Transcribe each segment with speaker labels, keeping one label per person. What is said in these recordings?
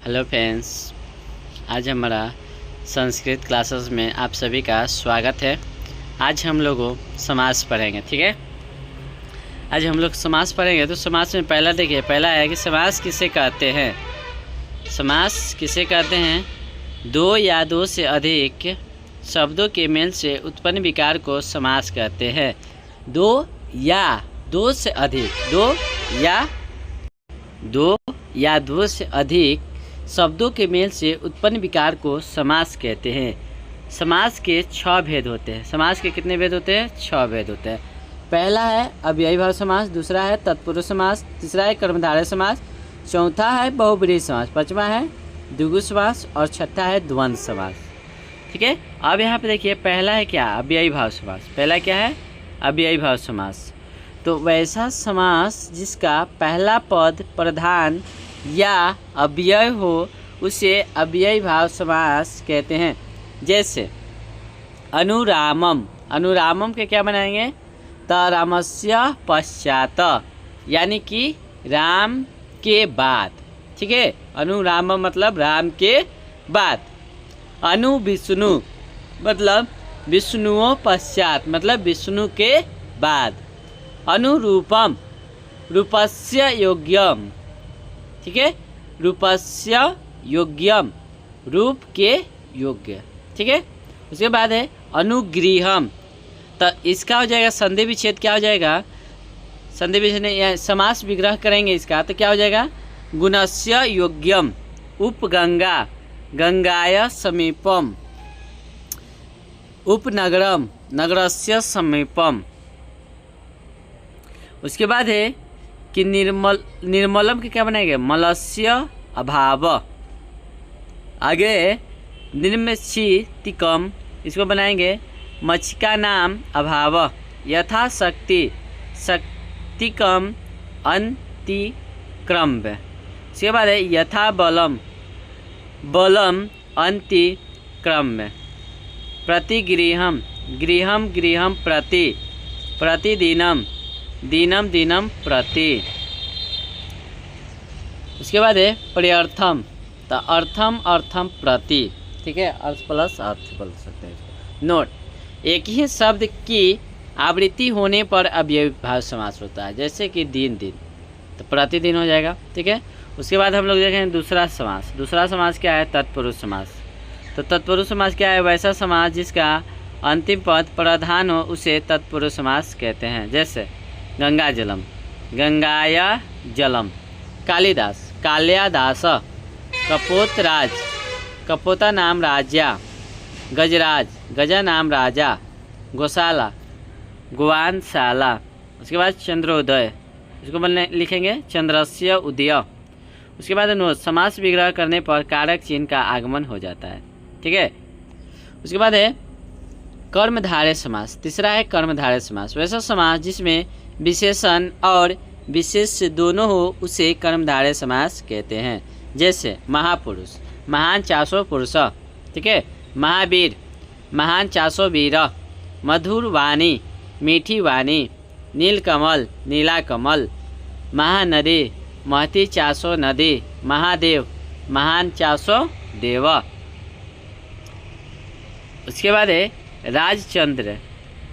Speaker 1: Hello friends, आज हमारा Sanskrit classes में आप सभी का स्वागत है। आज हम लोग समास पढ़ेंगे। ठीक है, आज हम लोग समास पढ़ेंगे। तो समास में पहला देखिए, पहला है कि समास किसे कहते हैं। समास किसे कहते हैं? दो या दो से अधिक शब्दों के मेल से उत्पन्न विकार को समास कहते हैं। दो या दो से अधिक, दो या दो से अधिक शब्दों के मेल से उत्पन्न विकार को समास कहते हैं। समास के 6 भेद होते हैं। समास के कितने भेद होते हैं? 6 भेद होते हैं। पहला है अव्ययी भाव समास, दूसरा है तत्पुरुष समास, तीसरा है कर्मधारय समास, चौथा है बहुब्रीहि समास, पांचवा है द्विगु समास और छठा है द्वंद्व समास। ठीक है, अब यहाँ पे देखिए, पहला है क्या? अव्ययी भाव समास। पहला क्या है? अव्ययी भाव समास। तो वैसा समास जिसका पहला पद प्रधान या अव्यय हो उसे अव्ययी भाव समास कहते हैं। जैसे अनुरामम, अनुरामम के क्या बनाएंगे? रामस्य पश्चात, यानी कि राम के बाद। ठीक है, अनुरामम मतलब राम के बाद। अनु विष्णु मतलब विष्णुओं पश्चात, मतलब विष्णु के बाद। अनुरूपम रूपस्य योग्यम। ठीक है, रूपस्य योग्यम, रूप के योग्य। ठीक है, उसके बाद है अनुगृहम। तो इसका हो जाएगा संधि विच्छेद। क्या हो जाएगा? संधि विच्छेद समास विग्रह करेंगे इसका, तो क्या हो जाएगा? गुणस्य योग्यम, उपगंगा, गंगाय समीपम, उपनगरम, नगरस्य समीपम। उसके बाद है कि निर्मलम के क्या बनाएंगे? मलस्य अभाव। आगे निर्मक्षितिकम, इसको बनाएंगे मच्छिका नाम अभाव। यथाशक्ति, शक्तिकम अंतिक्रम। इसके बाद है यथा बलम, बलम अंतिक्रम। प्रतिगृहम, गृहम गृहम प्रति, प्रतिदिनम, दिनम दिनम प्रति। उसके बाद है पर्यर्थम, तो अर्थम अर्थम प्रति। ठीक है, अर्थ प्लस अर्थ बोल सकते हैं। नोट, एक ही शब्द की आवृत्ति होने पर अव्ययी भाव समास होता है। जैसे कि दिन दिन, तो प्रतिदिन हो जाएगा। ठीक है, उसके बाद हम लोग देखें दूसरा समास। दूसरा समास क्या है? तत्पुरुष समास। तो तत्पुरुष समास क्या है? वैसा समास जिसका अंतिम पद प्रधान हो उसे तत्पुरुष समास कहते हैं। जैसे गंगा जलम, गंगाया जलम। कालिदास, काल्या दास। कपोतराज, कपोता नाम राजा। गजराज, गजा नाम राजा। गौशाला, गोवानशाला। उसके बाद चंद्रोदय, इसको बोलने लिखेंगे चंद्रस्य उदय। उसके बाद नोट, समास विग्रह करने पर कारक चिन्ह का आगमन हो जाता है। ठीक है, उसके बाद है कर्मधारय समास। तीसरा है कर्मधारय समास। वैसा समास जिसमें विशेषण और विशेष दोनों हो उसे कर्मधारय समास कहते हैं। जैसे महापुरुष, महान 400 पुरुष। ठीक है, महावीर, महान 400 वीर। मधुर वाणी, मीठी वाणी। नीलकमल, नीला कमल। महानदी, महती 400 नदी। महादेव, महान 400 देव। उसके बाद है राजचंद्र,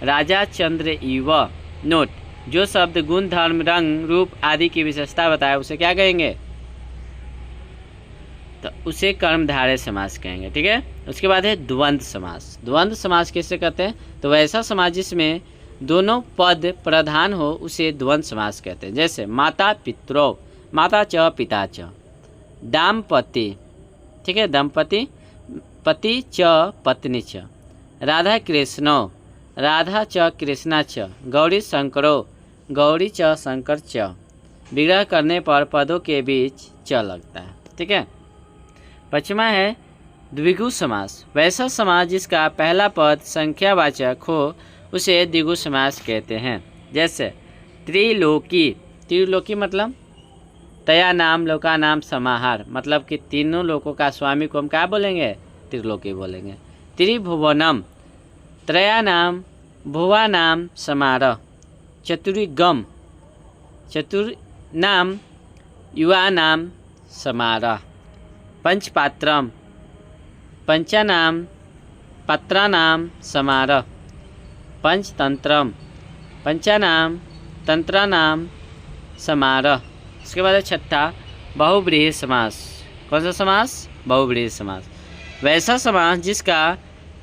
Speaker 1: राजा चंद्र इव। नोट, जो शब्द गुण धर्म रंग रूप आदि की विशेषता बताए उसे क्या कहेंगे? तो उसे कर्मधारय समास कहेंगे। ठीक है, उसके बाद है द्वंद्व समास। द्वंद्व समास किसे कहते हैं? तो वैसा समास जिसमें दोनों पद प्रधान हो उसे द्वंद्व समास कहते हैं। जैसे माता पित्रो, माता च पिता च। दाम्पति, ठीक है, दंपति, पति च पत्नी च। राधा कृष्णो, राधा च कृष्णा च। गौरी शंकरो, गौरी च शंकर च। विग्रह करने पर पदों के बीच च लगता है। ठीक है, पचमा है द्विगु समास। वैसा समास जिसका पहला पद संख्यावाचक हो उसे द्विगु समास कहते हैं। जैसे त्रिलोकी, त्रिलोकी मतलब तया नाम लोका नाम समाहार, मतलब कि तीनों लोकों का स्वामी को हम क्या बोलेंगे? त्रिलोकी बोलेंगे। त्रिभुवनम, त्रया नाम भुवा नाम समारह। चतुर्गम, चतुर नाम युवा नाम समारह। पंचपात्रम, पंचानाम पात्राणाम समारः, पंचतंत्रम, पंचानाम तंत्राणाम समारः। इसके बाद है छठा बहुव्रीहि समास। कौन सा समास? बहुव्रीहि समास। वैसा समास जिसका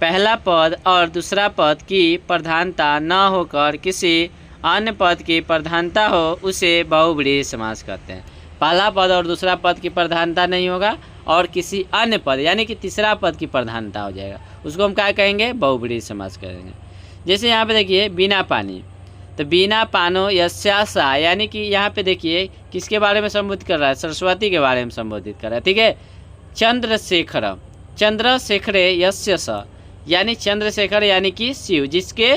Speaker 1: पहला पद और दूसरा पद की प्रधानता न होकर किसी अन्य पद की प्रधानता हो उसे बहुव्रीहि समास कहते हैं। पहला पद और दूसरा पद की प्रधानता नहीं होगा और किसी अन्य पद यानी कि तीसरा पद की प्रधानता हो जाएगा, उसको हम क्या कहेंगे? बहुव्रीहि समास कहेंगे। जैसे यहाँ पे देखिए बिना पानी, तो बिना पानो यस्यासा, यानी कि यहाँ पे देखिए किसके बारे में संबोधित कर रहा है? सरस्वती के बारे में संबोधित कर रहा है। ठीक है। चंद्रशेखर, चंद्रशेखरे यस्य स, यानी चंद्रशेखर यानी कि शिव, जिसके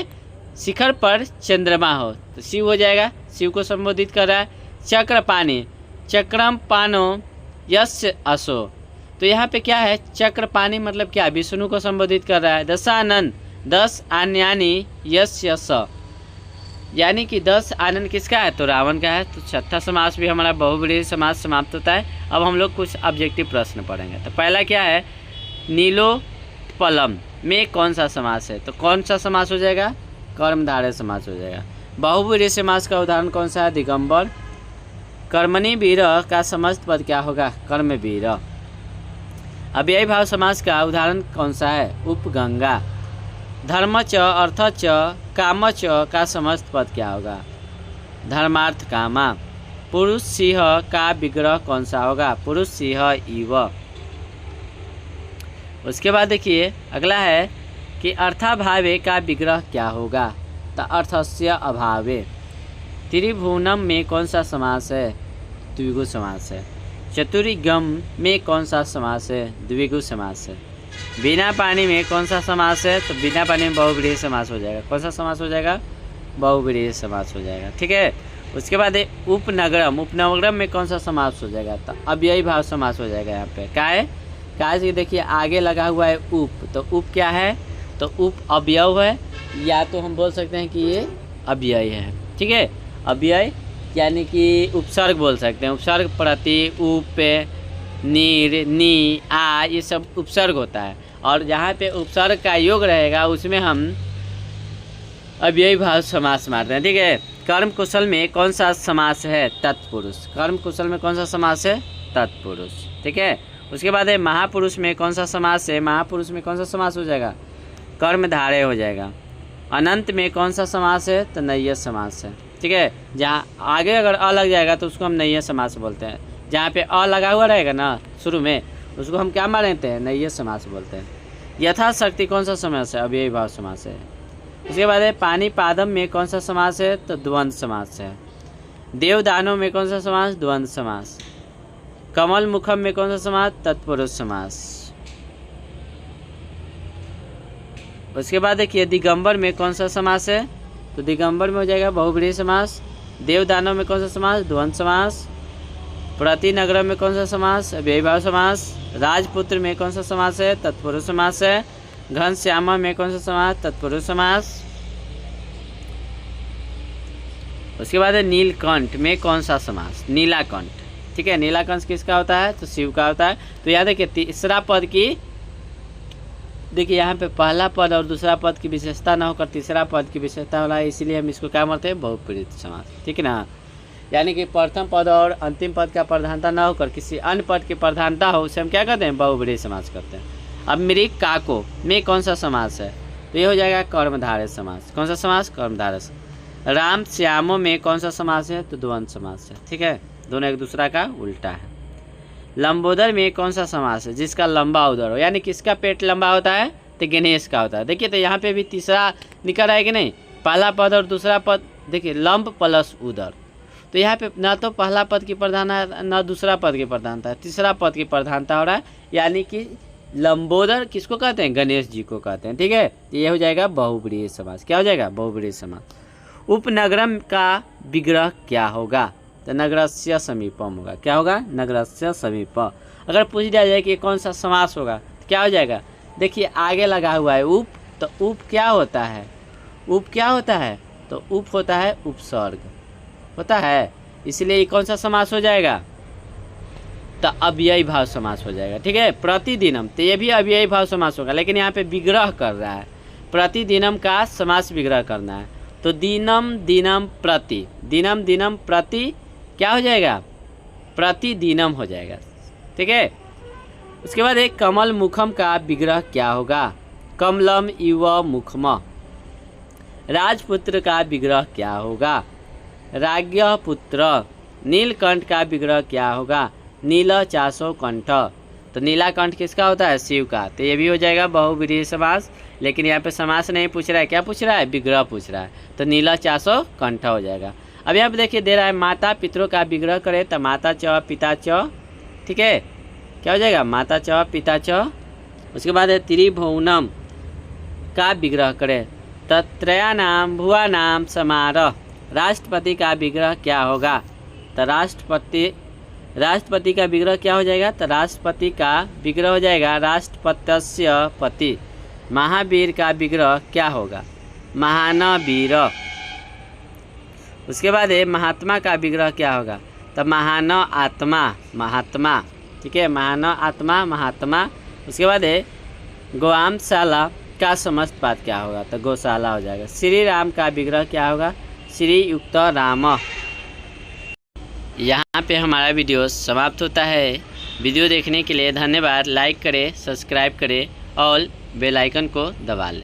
Speaker 1: शिखर पर चंद्रमा हो तो शिव हो जाएगा, शिव को संबोधित कर रहा है। चक्रपाणी, चक्रम पानो यस्य असो, तो यहाँ पे क्या है? चक्रपाणी मतलब क्या? विष्णु को संबोधित कर रहा है। दशानन, 10 आनयानी यस्य स, यानी कि 10 आनंद किसका है? तो रावण का है। तो छठा समास भी हमारा बहुव्रीहि समास समाप्त होता है। अब हम लोग कुछ ऑब्जेक्टिव प्रश्न पढ़ेंगे। तो पहला क्या है? नीलोत्पलम में कौन सा समास है? तो कौन सा समास हो जाएगा? कर्मधारय समास हो जाएगा। बहुव्रीहि समास का उदाहरण कौन सा है? दिगंबर। कर्मणि वीर का समस्त पद क्या होगा? कर्मवीर। अव्ययी भाव समास का उदाहरण कौन सा है? उपगंगा। धर्म च अर्थ च काम च का समस्त पद क्या होगा? धर्मार्थ कामा। पुरुष सिंह का विग्रह कौन सा होगा? पुरुष सिंह इव। उसके बाद देखिए अगला है कि अर्थाभावे का विग्रह क्या होगा? तो अर्थस्य अभावे। त्रिभुवनम में कौन सा समास है? द्विगु समास है। चतुर्गम में कौन सा समास है? द्विगु समास है। बिना पानी में कौन सा समास है? तो बिना पानी में बहुव्रीहि समास हो जाएगा। कौन सा समास हो जाएगा? बहुव्रीहि समास हो जाएगा। ठीक है। उसके बाद उपनगरम, उपनगरम में कौन सा समास हो जाएगा? तो अव्ययी भाव समास हो जाएगा। यहाँ पे क्या है? क्या है? देखिए आगे लगा हुआ है उप, तो उप क्या है? तो उप अव्यय है, या तो हम बोल सकते हैं कि ये अव्यय है। ठीक है। अव्यय यानी कि उपसर्ग बोल सकते हैं। उपसर्ग प्रति, उप, नीर, नी, आ, ये सब उपसर्ग होता है। और जहाँ पे उपसर्ग का योग रहेगा उसमें हम अव्ययी भाव समास मारते हैं। ठीक है। कर्म कुशल में कौन सा समास है? तत्पुरुष। कर्म कुशल में कौन सा समास है? तत्पुरुष। ठीक है। उसके बाद है महापुरुष में कौन सा समास है? महापुरुष में कौन सा समास हो जाएगा? कर्मधारय हो जाएगा। अनंत में कौन सा समास है? तो नैय्य समास है। ठीक है। जहाँ आगे अगर अ लग जाएगा तो उसको हम नैय्य समास बोलते हैं। जहाँ पे अ लगा हुआ रहेगा ना शुरू में, उसको हम क्या मानते हैं? नैय्य समास बोलते हैं। यथाशक्ति कौन सा समास है? अव्ययी भाव समास है। उसके बाद है पानी पादम में कौन सा समास है? तो द्वंद्व समास है। देवदानों में कौन सा समास? द्वंद्व समास। कमल मुखम में कौन सा समास? तत्पुरुष समास। उसके बाद देखिए दिगंबर में कौन सा समास है? तो दिगंबर में हो जाएगा बहुव्रीहि समास। देवदानों में कौन सा समास? द्वंद्व समास। प्रतिनगरम में कौन सा समास? अव्ययी भाव समास। राजपुत्र में कौन सा समास है? तत्पुरुष समास है। घनश्यामा में कौन सा समास? तत्पुरुष समास। उसके बाद है नीलकंठ में कौन सा समास? नीलाकंठ। ठीक है। नीलाकंठ किसका होता है? तो शिव का होता है। तो याद है कि तीसरा पद की, देखिए यहाँ पे पहला पद और दूसरा पद की विशेषता ना होकर तीसरा पद की विशेषता हो रहा है, इसीलिए हम इसको क्या मानते हैं? बहुप्रीत समास। ठीक है ना। यानी कि प्रथम पद और अंतिम पद का प्रधानता न होकर किसी अन्य पद की प्रधानता हो उसे हम क्या कहते हैं? बहुव्रीहि समास करते हैं। अब मृग काको में कौन सा समास है? तो ये हो जाएगा कर्मधारय समास। कौन सा समास? कर्मधारय। राम श्यामों में कौन सा समास है? तो द्वंद्व समास है। ठीक है। दोनों एक दूसरा का उल्टा है। लंबोदर में कौन सा समास है? जिसका लंबा उदर हो, यानी किसका पेट लंबा होता है? तो गणेश का होता है। देखिए तो यहाँ पे भी तीसरा निकल रहा है कि नहीं? पहला पद और दूसरा पद, देखिए लंब प्लस उदर, तो यहाँ पे ना तो पहला पद की प्रधानता है ना दूसरा पद की प्रधानता है, तीसरा पद की प्रधानता हो रहा है। यानी कि लंबोदर किसको कहते हैं? गणेश जी को कहते हैं। ठीक है। तो ये हो जाएगा बहुव्रीहि समास। क्या हो जाएगा? बहुव्रीहि समास। उपनगरम का विग्रह क्या होगा? तो नगरस्य समीपम होगा। क्या होगा? नगरस्य समीप। अगर पूछ दिया जाए कि कौन सा समास होगा तो क्या हो जाएगा? देखिए आगे लगा हुआ है उप, तो उप क्या होता है? उप क्या होता है? तो उप होता है उपसर्ग होता है, इसलिए ये कौन सा समास हो जाएगा? तो अव्ययी भाव समास हो जाएगा। ठीक है, प्रतिदिनम, तो ये भी अव्ययी भाव समास होगा, लेकिन यहाँ पे विग्रह कर रहा है, प्रतिदिनम का समास विग्रह करना है। तो दिनम दिनम प्रति, दिनम दिनम प्रति क्या हो जाएगा, प्रतिदिनम हो जाएगा। ठीक है, उसके बाद एक कमल मुखम का विग्रह क्या होगा, कमलम इव मुखम। राजपुत्र का विग्रह क्या होगा, राज्ञ पुत्र। नीलकंठ का विग्रह क्या होगा, नील चासो कंठ। तो नीला कंठ किसका होता है, शिव का। तो ये भी हो जाएगा बहुव्रीहि समास, लेकिन यहाँ पे समास नहीं पूछ रहा है, क्या पूछ रहा है, विग्रह पूछ रहा है। तो नीला चासो कंठ हो जाएगा। अब यहाँ पे देखिए दे रहा है माता पितरों का विग्रह करे, तो माता च पिता च। ठीक है, क्या हो जाएगा, माता च पिता च। उसके बाद है त्रिभुवनम का विग्रह करे, तत्रयानाम भुवनाम समारोह। राष्ट्रपति का विग्रह क्या होगा, तो राष्ट्रपति का विग्रह क्या हो जाएगा, तो राष्ट्रपति का विग्रह हो जाएगा राष्ट्रपतस्य पति। महावीर का विग्रह क्या होगा, महानवीर। उसके बाद है महात्मा का विग्रह क्या होगा, तो महान आत्मा, महात्मा। ठीक है, महान आत्मा, महात्मा। उसके बाद है गौशाला का समस्त पाद क्या होगा, तो गौशाला हो जाएगा। श्री राम का विग्रह क्या होगा, श्री युक्त राम। यहाँ पे हमारा वीडियो समाप्त होता है। वीडियो देखने के लिए धन्यवाद। लाइक करें, सब्सक्राइब करें और बेल आइकन को दबा लें।